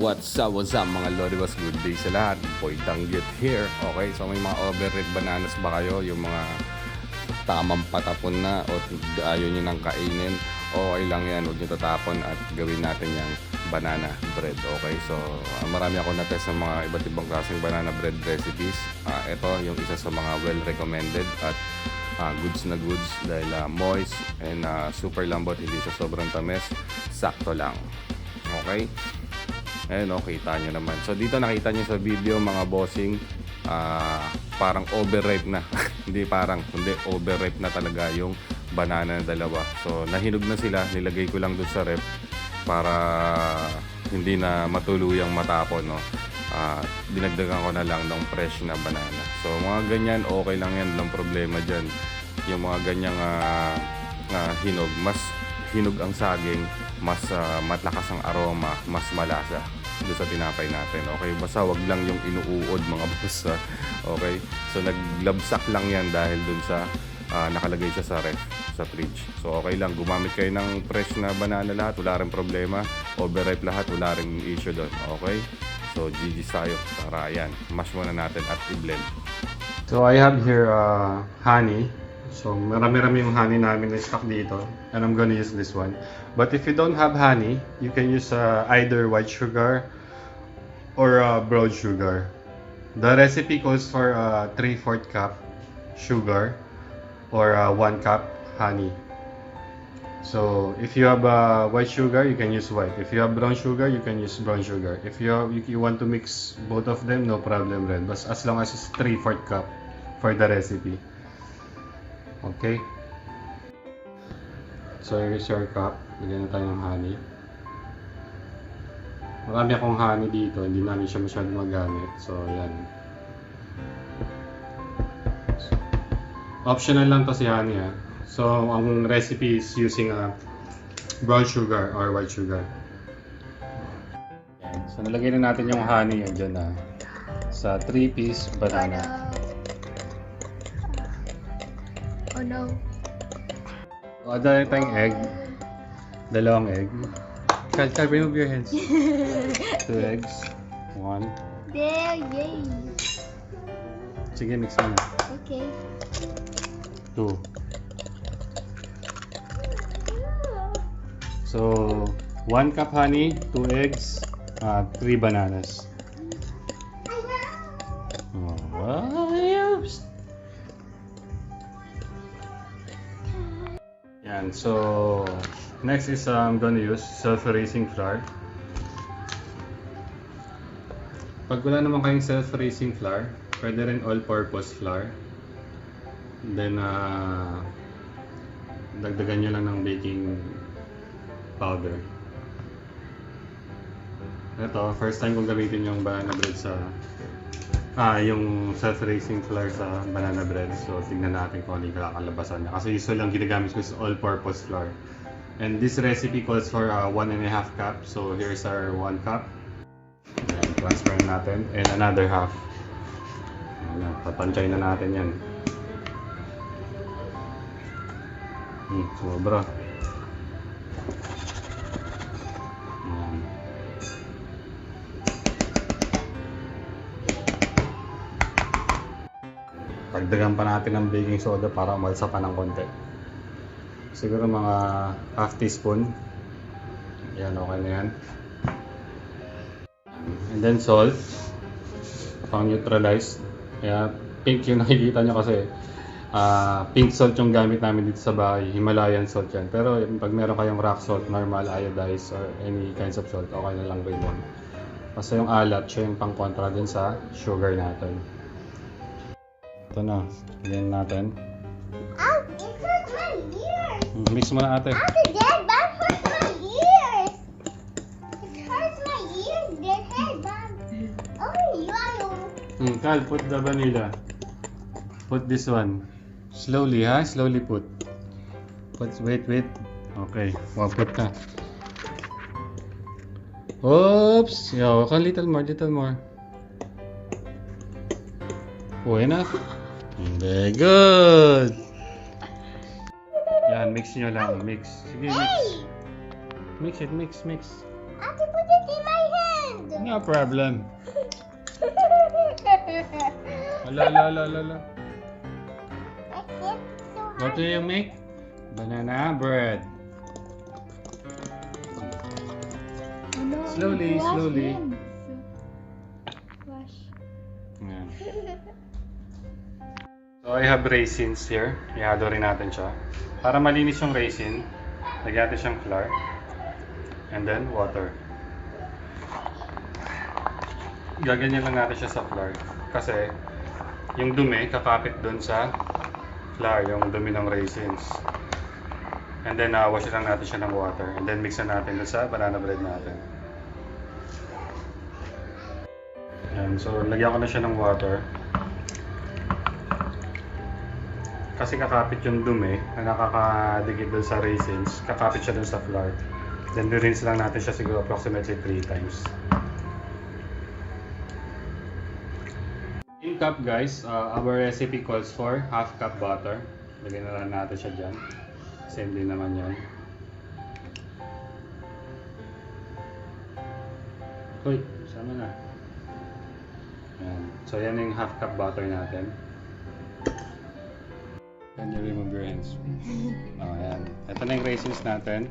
What's up mga Lodibas? Good day sa lahat. Boy Dangyet here. Okay, so may mga overripe bananas ba kayo? Yung mga tamang patapon na o ayaw nyo nang kainin? Okay lang yan, huwag nyo tatapon at gawin natin yung banana bread. Okay, so marami ako na-test ng mga iba't ibang klaseng banana bread recipes. Ito yung isa sa mga well recommended at goods na goods dahil moist and super lambot, hindi siya sobrang tamis, sakto lang. Okay, ayun, kita nyo naman. So dito nakita nyo sa video mga bossing, parang overripe na hindi overripe na talaga yung banana na dalawa. So nahinog na sila, nilagay ko lang dun sa ref para hindi na matuluyang matapon, no? Dinagdagan ko na lang ng fresh na banana. So mga ganyan, okay lang yan, walang problema dyan. Yung mga ganyang hinog, mas hinog ang saging, mas matlakas ang aroma, mas malasa doon sa tinapay natin. Okay, basta wag lang yung inuuod mga boss. Okay, so naglabsak lang yan dahil dun sa nakalagay siya sa ref, sa fridge. So okay lang, gumamit kayo ng fresh na banana lahat, wala rin problema. Overripe lahat, wala rin issue doon. Okay, so GG tayo. Tara, yan, mash muna natin at i-blend. So I have here honey. So marami-rami yung honey namin na stock dito, and I'm gonna use this one. But if you don't have honey, you can use either white sugar or brown sugar. The recipe calls for 3/4 cup sugar or 1 cup honey. So if you have white sugar, you can use white. If you have brown sugar, you can use brown sugar. If you want to mix both of them, no problem rin. But as long as it's 3/4 cup for the recipe. Okay. So here's your cup. Lagyan na tayo ng honey. Marami akong honey dito, hindi namin siya masyadong magamit. So yan. Optional lang to si honey, ha. So ang recipe is using brown sugar or white sugar. Yan. So nalagay na natin yung honey dyan na sa 3-piece banana. Oh no. Dahil tayong egg. Dalawang egg. Cal, remove your hands. 2 eggs. 1. There, yay. Sige, mix mo na. Okay. 2. So, 1 cup honey, 2 eggs, 3 bananas. Yan. So, next is I'm gonna use self-raising flour. Pag wala naman kayong self-raising flour, pwede rin all-purpose flour. Then, dagdagan nyo lang ng baking powder. Ito, first time kong gamitin yung banana bread sa yung self-raising flour sa banana bread. So, tignan natin kung ano yung kakalabasan niya. Kasi usually lang ginagamit ko is all-purpose flour. And this recipe calls for 1.5 cup. So, here's our 1 cup. Ayan, transfer natin. And another half. Ayan, patansay na natin yan. Sobra. Ayan. Pagdagan pa natin ng baking soda para umalsa pa ng konti. Siguro mga half teaspoon. Yan, okay na yan. And then salt. Pang neutralize. Kaya pink yung nakikita nyo kasi pink salt yung gamit namin dito sa bahay. Himalayan salt yan. Pero pag meron kayong rock salt, normal, iodized, or any kinds of salt, okay na lang rin yan. Kasi yung alat, siya yung pang kontra dun sa sugar natin. Ito na, lagyan natin. It hurts my ears. Mix mo na ate. After that, that hurts my ears. It hurts my ears. That hurt, Bob. Oh, you. Cal, put the vanilla. Put this one. Slowly, ha? Slowly put. Wait. Okay, put na. Oops! Yo, little more. Oh, enough. Very good. Yan, mix nyo lang. Mix. Sige, mix. Mix it, mix. I have to put it in my hand. No problem. Ala. What do you make? Banana bread. Slowly. Wash. Ayan. So I have raisins here. Ihalo rin natin siya. Para malinis yung raisin, lagyan natin siyang flour. And then water. Gaganyan lang natin siya sa flour. Kasi yung dumi kakapit doon sa flour, yung dumi ng raisins. And then wash lang natin siya ng water. And then mix na natin doon sa banana bread natin. Ayan, so lagyan ko na siya ng water. Kasi kakapit yung dumi na nakakadikit doon sa raisins, kakapit siya doon sa flour. Then rinse lang natin siya siguro approximately 3 times. In cup guys, our recipe calls for half cup butter. Lagyan na lang natin siya dyan. Same din naman yun. Uy, sama na. Ayan. So yan yung half cup butter natin. Can you remove your hands? Oh, ayan. Ito na yung raisins natin.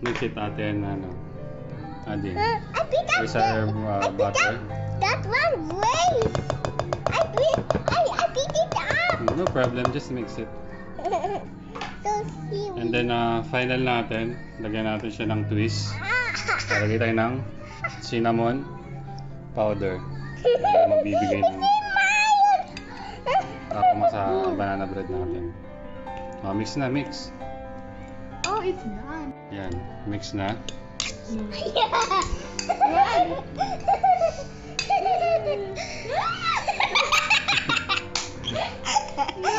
Mix it natin, adding. I beat up Isa butter. that one way. I beat it up. No problem, just mix it. So see. And then final natin, lagyan natin siya ng twist. Lagyan tayo ng cinnamon powder. Magbibigay ng tama sa banana bread natin. Mix na, mix. Oh, it's done. Yan, mix na.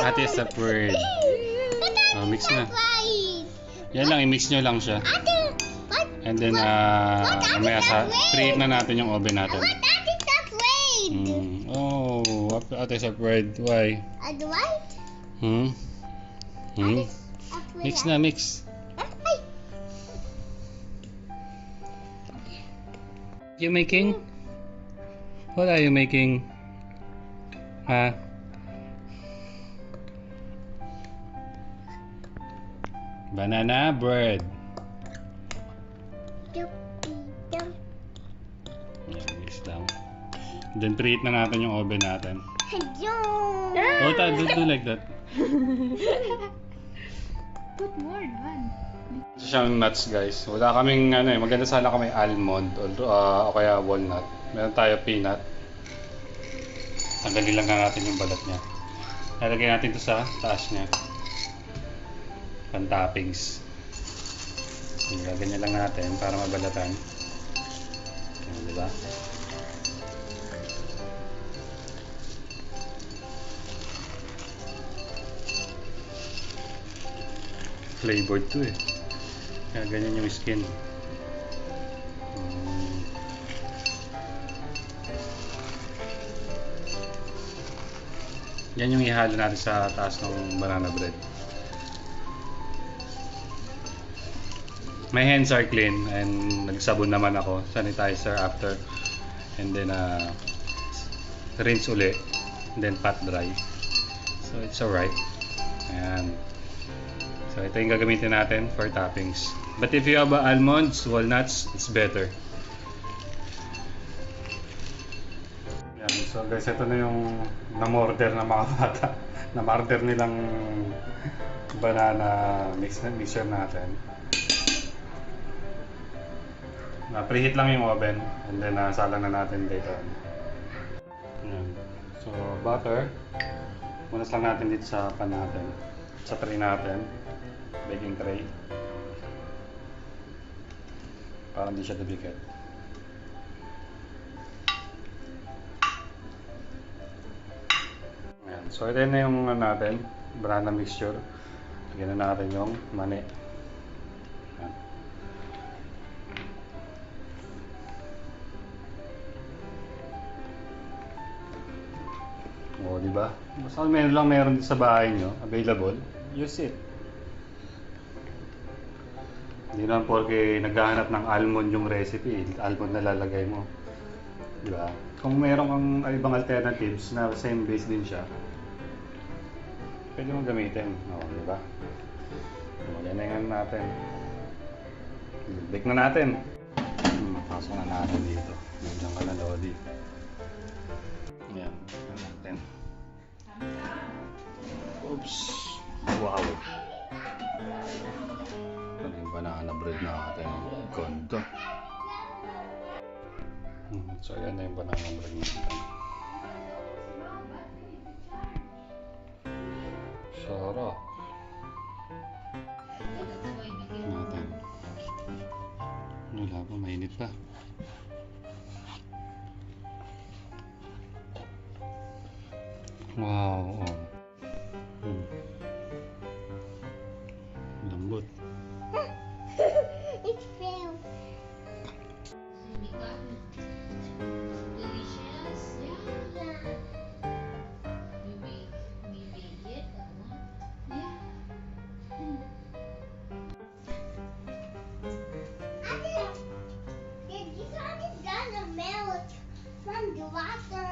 Ate is a word. Mix na. Yan lang, i-mix nyo lang siya. And then, mamaya preheat na natin yung oven natin. Oh, ate is a word. Why? Mix na, mix. You making? What are you making? Huh? Banana bread. Yan, mix lang. Then preheat na natin yung oven natin. Oh, do like that. Put more on. Ito siyang nuts guys. Wala kaming maganda sana kung may almond o kaya walnut. Meron tayo peanut. Tanggalin lang natin yung balat niya. Lalagay natin ito sa taas niya. Pan-toppings. Ganyan lang natin para mabalatan. Ayan, diba? Flavored to eh. Kaya ganyan yung skin. Yan yung ihalo natin sa taas ng banana bread. My hands are clean and nagsabon naman ako, sanitizer after, and then rinse uli, and then pat dry. So it's alright. Ayan. So ito yung gagamitin natin for toppings. But if you have almonds, walnuts, it's better. Ayan. So guys, ito na yung na-order ng mga bata. Na-order nilang banana mixer natin. Preheat lang yung oven and then salang na natin dito. Ayan. So butter, punas lang natin dito sa pan natin, sa tray natin, baking tray, para hindi siya dubikit. Ayan. So ito na yung natin, banana mixture. Lagyan na natin yung mani. Ayan. O, di ba? Basta meron sa bahay nyo, available, use it. Hindi naman porke naghahanap ng almond yung recipe, almond na lalagay mo. Di ba? Kung meron kang ibang alternatives na same base din siya, pwede mong gamitin. Oo, di ba? Magalingan natin. Bake na natin. Pasok na natin dito. Nandiyan ka na, Lodi. Ayan, bake na natin. Oops! Wow! Ano yung banana bread natin? Ganda! So, ayan na yung banana bread natin. Sarap! Natin. Wala pa, mainit pa. Wow! Oh. Lambot. It fell. Delicious, yeah. We made it, yeah. This one is gonna melt from the water.